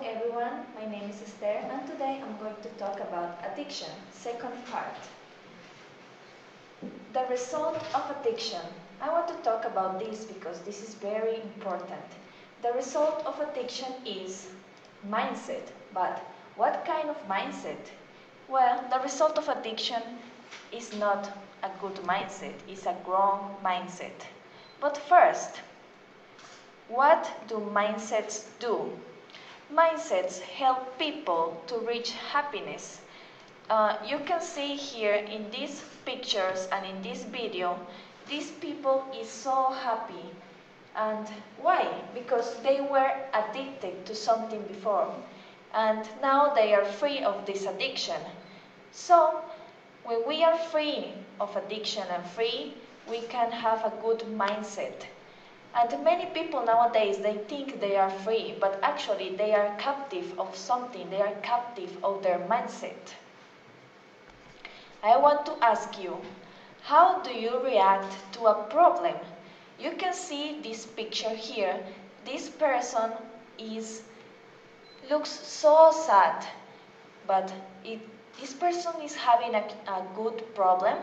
everyone, my name is Esther and today I'm going to talk about addiction, second part. The result of addiction. I want to talk about this because this is very important. The result of addiction is mindset, but what kind of mindset? Well, the result of addiction is not a good mindset, it's a wrong mindset. But first, what do mindsets do? Mindsets help people to reach happiness. You can see here in these pictures and in this video, these people is so happy. And why? Because they were addicted to something before. And now they are free of this addiction. So, when we are free of addiction and free, we can have a good mindset. And many people nowadays, they think they are free, but actually they are captive of something, they are captive of their mindset. I want to ask you, how do you react to a problem? You can see this picture here. This person looks so sad, but this person is having a good problem.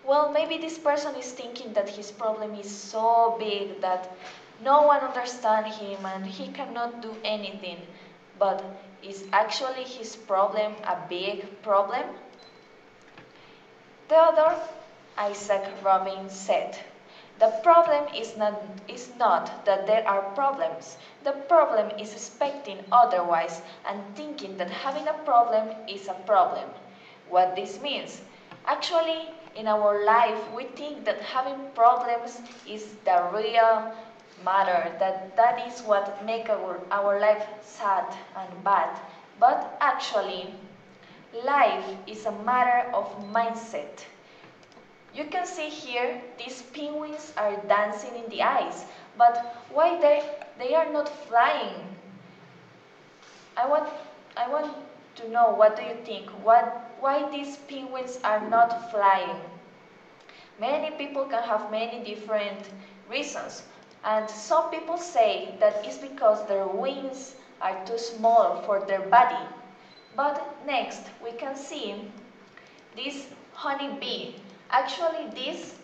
Well, maybe this person is thinking that his problem is so big that no one understands him and he cannot do anything. But is actually his problem a big problem? Theodore Isaac Robin said, "The problem is not that there are problems. The problem is expecting otherwise and thinking that having a problem is a problem." What this means? Actually, in our life, we think that having problems is the real matter, that is what makes our life sad and bad. But actually, life is a matter of mindset. You can see here, these penguins are dancing in the ice, but why they are not flying? I want to know, what do you think? Why these penguins are not flying? Many people can have many different reasons, and some people say that it's because their wings are too small for their body. But next, we can see this honeybee. Actually, this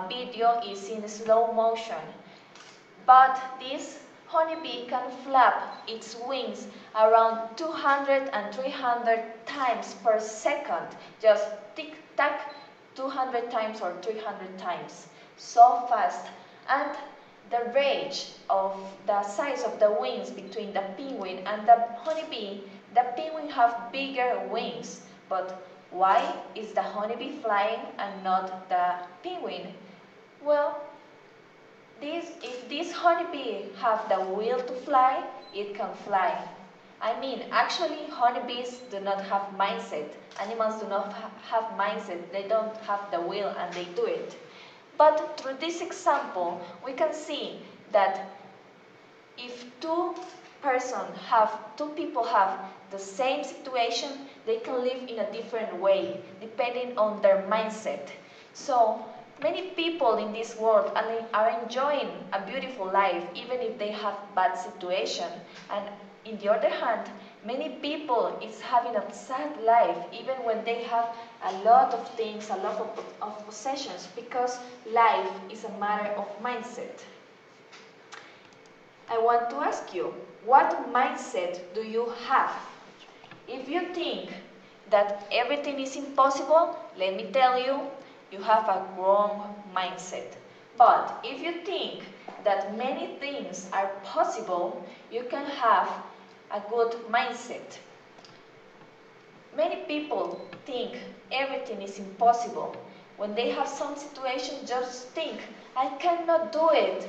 video is in slow motion, but this honeybee can flap its wings around 200 and 300 times per second. Just tick-tack, 200 times or 300 times. So fast. And the range of the size of the wings between the penguin and the honeybee, the penguin have bigger wings. But why is the honeybee flying and not the penguin? Well, if this honeybee have the will to fly, it can fly. I mean, actually, honeybees do not have mindset. Animals do not have mindset. They don't have the will and they do it. But through this example, we can see that if two people have the same situation, they can live in a different way, depending on their mindset. So, many people in this world are enjoying a beautiful life, even if they have bad situation. And in the other hand, many people is having a sad life, even when they have a lot of things, a lot of possessions, because life is a matter of mindset. I want to ask you, what mindset do you have? If you think that everything is impossible, let me tell you, you have a wrong mindset. But if you think that many things are possible, you can have a good mindset. Many people think everything is impossible. When they have some situation, just think, I cannot do it.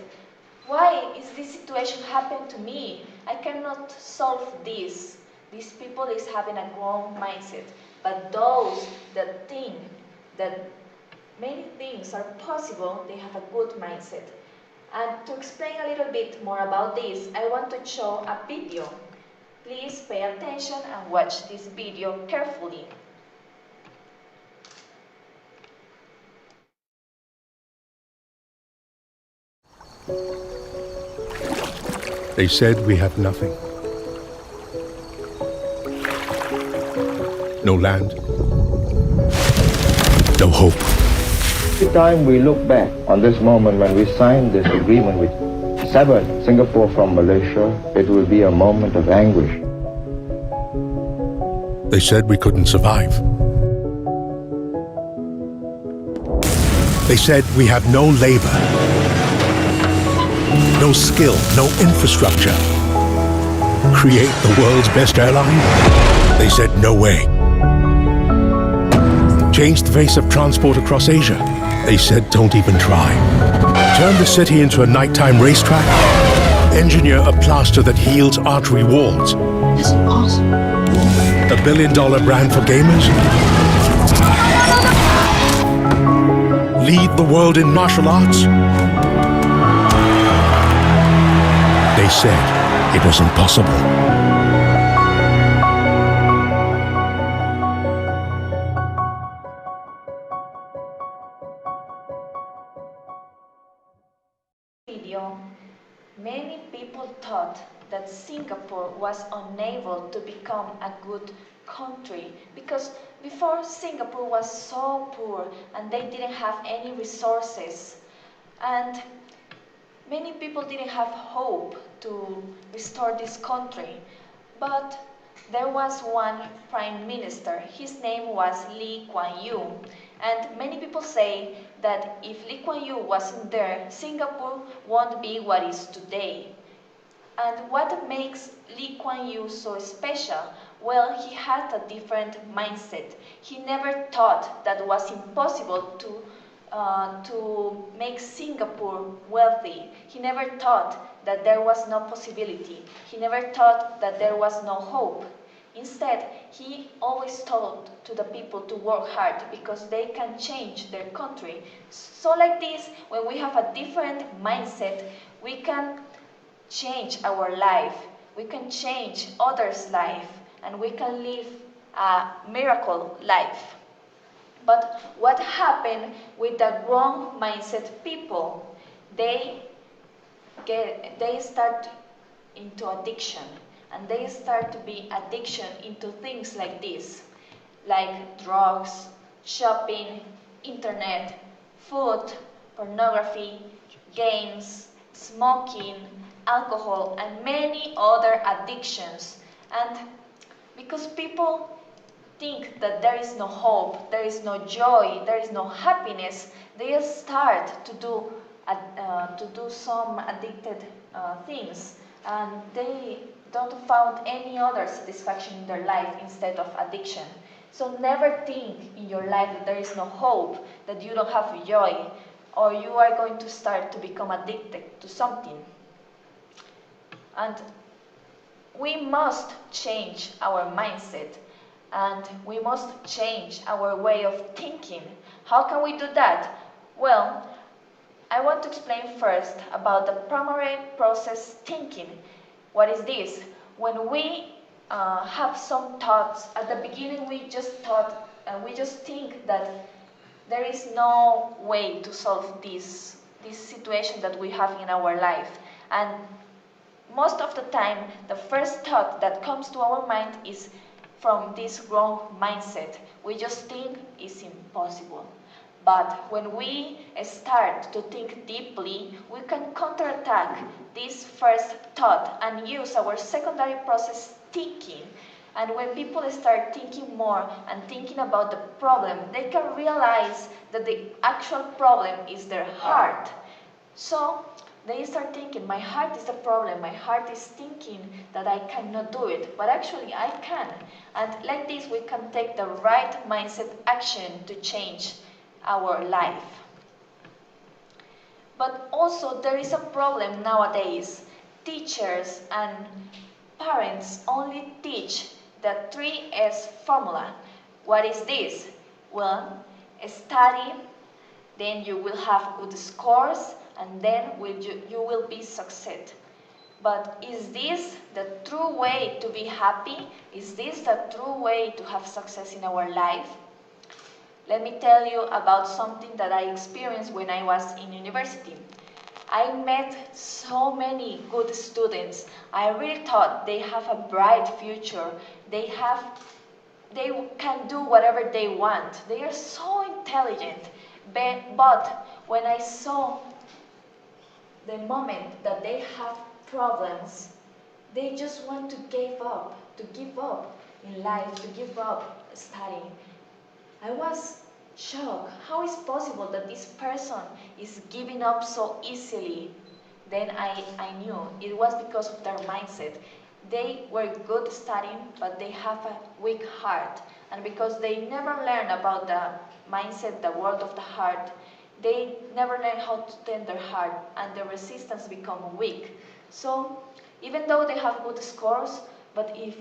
Why is this situation happening to me? I cannot solve this. These people is having a wrong mindset. But those that think that many things are possible, they have a good mindset. And to explain a little bit more about this, I want to show a video. Please pay attention and watch this video carefully. They said we have nothing. no land, no hope. Every time we look back on this moment when we signed this agreement which severed Singapore from Malaysia, it will be a moment of anguish. They said we couldn't survive. They said we have no labor, no skill, no infrastructure. Create the world's best airline? They said no way. Change the face of transport across Asia? They said don't even try. Turn the city into a nighttime racetrack? Engineer a plaster that heals artery walls? It's impossible. A $1 billion brand for gamers? Lead the world in martial arts? They said it was impossible. Video, many people thought that Singapore was unable to become a good country because before Singapore was so poor and they didn't have any resources, and many people didn't have hope to restore this country. But there was one prime minister, his name was Lee Kuan Yew, and many people say that if Lee Kuan Yew wasn't there, Singapore won't be what it is today. And what makes Lee Kuan Yew so special? Well, he had a different mindset. He never thought that it was impossible to make Singapore wealthy. He never thought that there was no possibility. He never thought that there was no hope. Instead, he always told to the people to work hard because they can change their country. So like this, when we have a different mindset, we can change our life, we can change others' life, and we can live a miracle life. But what happened with the wrong mindset people? They start into addiction, and they start to be addiction into things like this, like drugs, shopping, internet, food, pornography, games, smoking, alcohol, and many other addictions. And because people think that there is no hope, there is no joy, there is no happiness, they start to do some addicted things, and they don't find any other satisfaction in their life instead of addiction. So never think in your life that there is no hope, that you don't have joy, or you are going to start to become addicted to something. And we must change our mindset, and we must change our way of thinking. How can we do that? Well, I want to explain first about the primary process thinking. What is this? When we have some thoughts, at the beginning we just think that there is no way to solve this situation that we have in our life. And most of the time, the first thought that comes to our mind is from this wrong mindset. We just think it's impossible. But when we start to think deeply, we can counterattack this first thought and use our secondary process thinking. And when people start thinking more and thinking about the problem, they can realize that the actual problem is their heart. So they start thinking, my heart is the problem, my heart is thinking that I cannot do it, but actually I can. And like this, we can take the right mindset action to change our life. But also there is a problem nowadays. Teachers and parents only teach the 3S formula. What is this? Well, study, then you will have good scores, and then you will be success. But is this the true way to be happy? Is this the true way to have success in our life? Let me tell you about something that I experienced when I was in university. I met so many good students. I really thought they have a bright future. They have they can do whatever they want. They are so intelligent. But when I saw the moment that they have problems, they just want to give up in life, to give up studying. I was shocked. How is possible that this person is giving up so easily? Then I knew it was because of their mindset. They were good studying, but they have a weak heart. And because they never learn about the mindset, the world of the heart, they never learn how to tend their heart, and the resistance become weak. So even though they have good scores, but if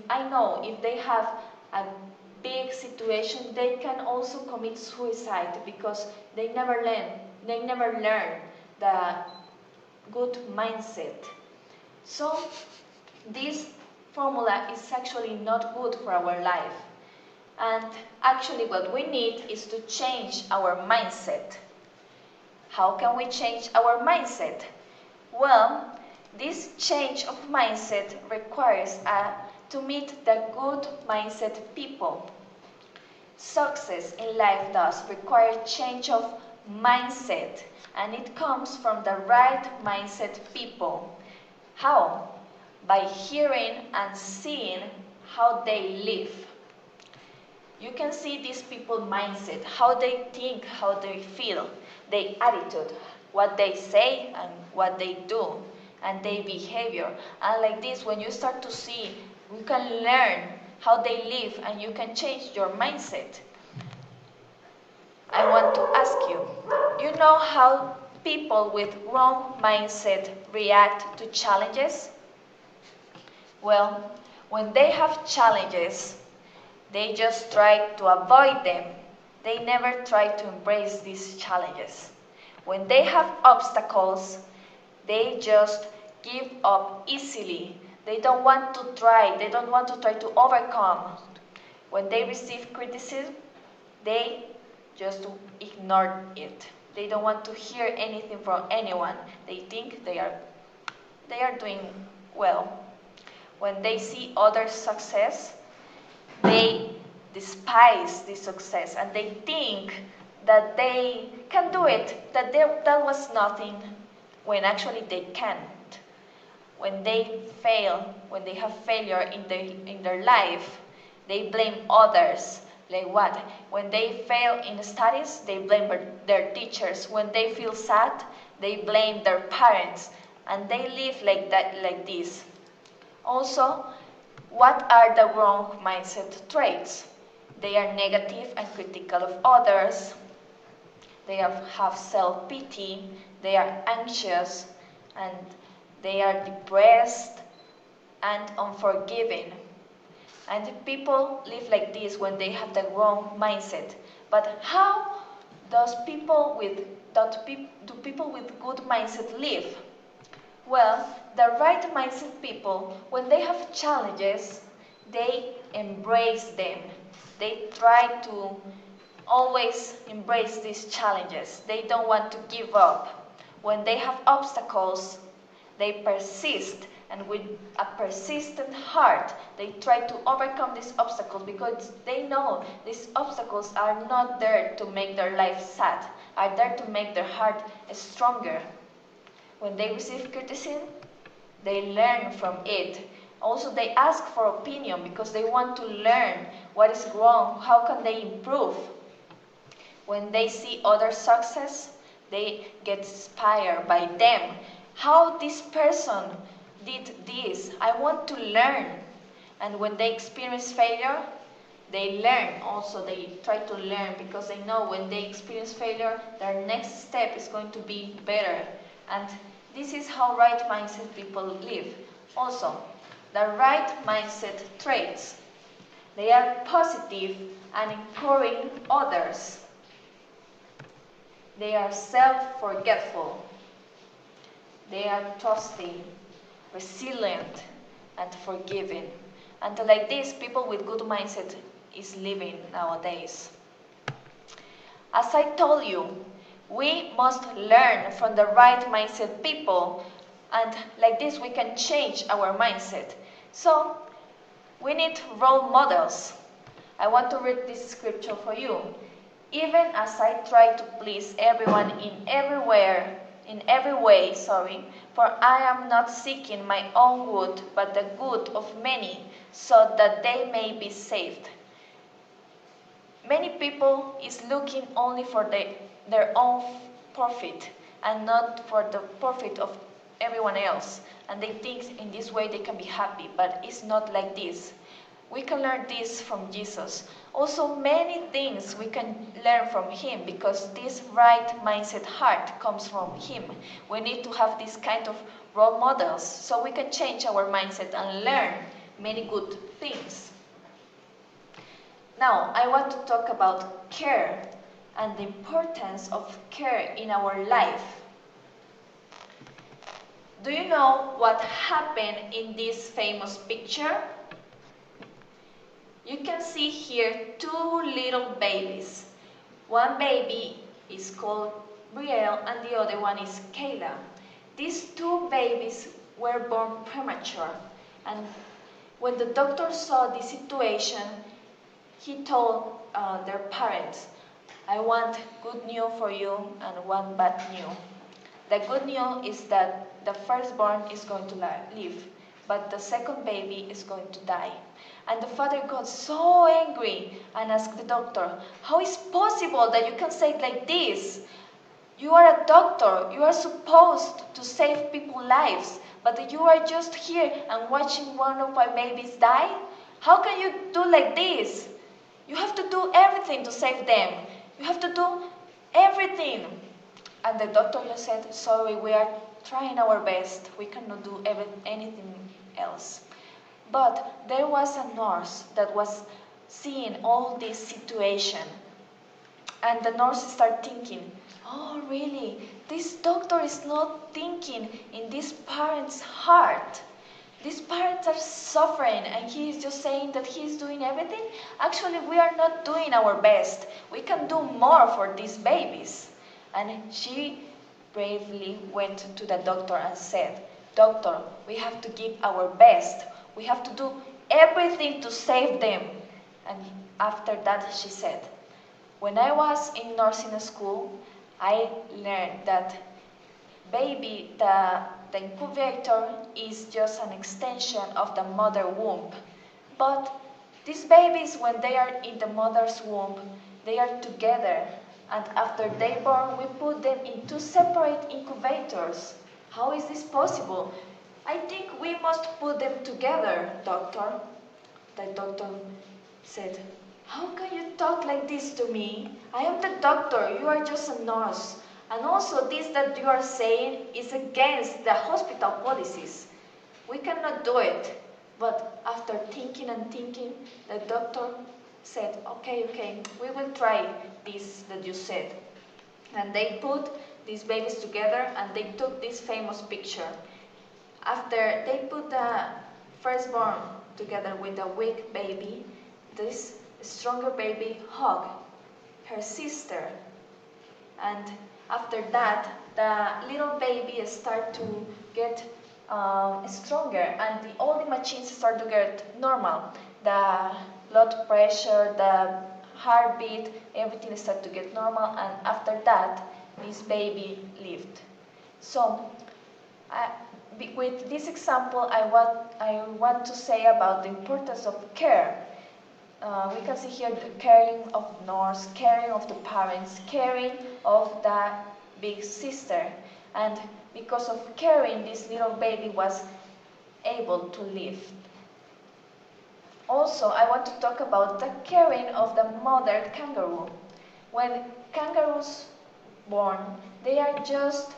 they have a big situation, they can also commit suicide because they never learn the good mindset. So this formula is actually not good for our life. And actually what we need is to change our mindset. How can we change our mindset? Well, this change of mindset requires to meet the good mindset people. Success in life does require change of mindset, and it comes from the right mindset people. How? By hearing and seeing how they live. You can see these people's mindset, how they think, how they feel, their attitude, what they say and what they do, and their behavior. And like this, when you start to see, you can learn how they live and you can change your mindset. I want to ask you, you know how people with wrong mindset react to challenges? Well, when they have challenges, they just try to avoid them. They never try to embrace these challenges. When they have obstacles, they just give up easily. They don't want to try. They don't want to try to overcome. When they receive criticism, they just ignore it. They don't want to hear anything from anyone. They think they are doing well. When they see others' success, they despise this success and they think that they can do it, that was nothing, when actually they can't. When they fail, when they have failure in their life, they blame others. Like what? When they fail in studies, they blame their teachers. When they feel sad, they blame their parents. And they live like this. Also, what are the wrong mindset traits? They are negative and critical of others. They have self-pity. They are anxious, and they are depressed and unforgiving. And people live like this when they have the wrong mindset. But how do people with good mindset live? Well, the right mindset people, when they have challenges, they embrace them. They try to always embrace these challenges. They don't want to give up. When they have obstacles, they persist, and with a persistent heart, they try to overcome these obstacles because they know these obstacles are not there to make their life sad, are there to make their heart stronger. When they receive criticism, they learn from it. Also, they ask for opinion because they want to learn what is wrong, how can they improve. When they see other success, they get inspired by them. How this person did this, I want to learn. And when they experience failure, they learn. Also, they try to learn because they know when they experience failure, their next step is going to be better. And this is how right mindset people live. Also, the right mindset traits. They are positive and encouraging others. They are self-forgetful. They are trusting, resilient, and forgiving. And like this, people with good mindset is living nowadays. As I told you, we must learn from the right mindset people, and like this we can change our mindset. So we need role models. I want to read this scripture for you. Even as I try to please everyone in every way, for I am not seeking my own good, but the good of many, so that they may be saved. Many people is looking only for their own profit and not for the profit of everyone else. And they think in this way they can be happy, but it's not like this. We can learn this from Jesus. Also, many things we can learn from him because this right mindset heart comes from him. We need to have this kind of role models so we can change our mindset and learn many good things. Now, I want to talk about care and the importance of care in our life. Do you know what happened in this famous picture? You can see here two little babies. One baby is called Brielle and the other one is Kayla. These two babies were born premature, and when the doctor saw this situation, he told their parents, I want good news for you and one bad news. The good news is that the firstborn is going to live, but the second baby is going to die. And the father got so angry and asked the doctor, how is it possible that you can say it like this? You are a doctor, you are supposed to save people's lives, but you are just here and watching one of my babies die? How can you do like this? You have to do everything to save them. You have to do everything. And the doctor just said, sorry, we are trying our best. We cannot do anything else. But there was a nurse that was seeing all this situation. And the nurse started thinking, oh really, this doctor is not thinking in this parent's heart. These parents are suffering and he is just saying that he is doing everything. Actually, we are not doing our best. We can do more for these babies. And she bravely went to the doctor and said, doctor, we have to give our best. We have to do everything to save them. And after that she said, when I was in nursing school, I learned that the incubator is just an extension of the mother womb. But these babies, when they are in the mother's womb, they are together. And after they born, we put them in two separate incubators. How is this possible? I think we must put them together, doctor. The doctor said, how can you talk like this to me? I am the doctor, you are just a nurse. And also this that you are saying is against the hospital policies. We cannot do it. But after thinking and thinking, the doctor said, okay, we will try this that you said. And they put these babies together and they took this famous picture. After they put the firstborn together with the weak baby, this stronger baby hugged her sister. And after that, the little baby started to get stronger and all the machines start to get normal. The blood pressure, the heartbeat, everything started to get normal, and after that, this baby lived. So, with this example, I want to say about the importance of care. We can see here the caring of nurse, caring of the parents, caring of the big sister. And because of caring, this little baby was able to live. Also, I want to talk about the caring of the mother kangaroo. When kangaroos born, they are just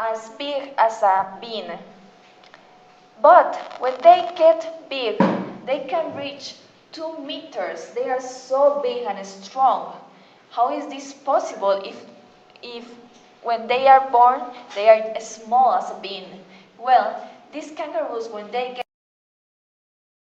as big as a bean. But when they get big, they can reach 2 meters. They are so big and strong. How is this possible if when they are born, they are as small as a bean? Well, these kangaroos, when they get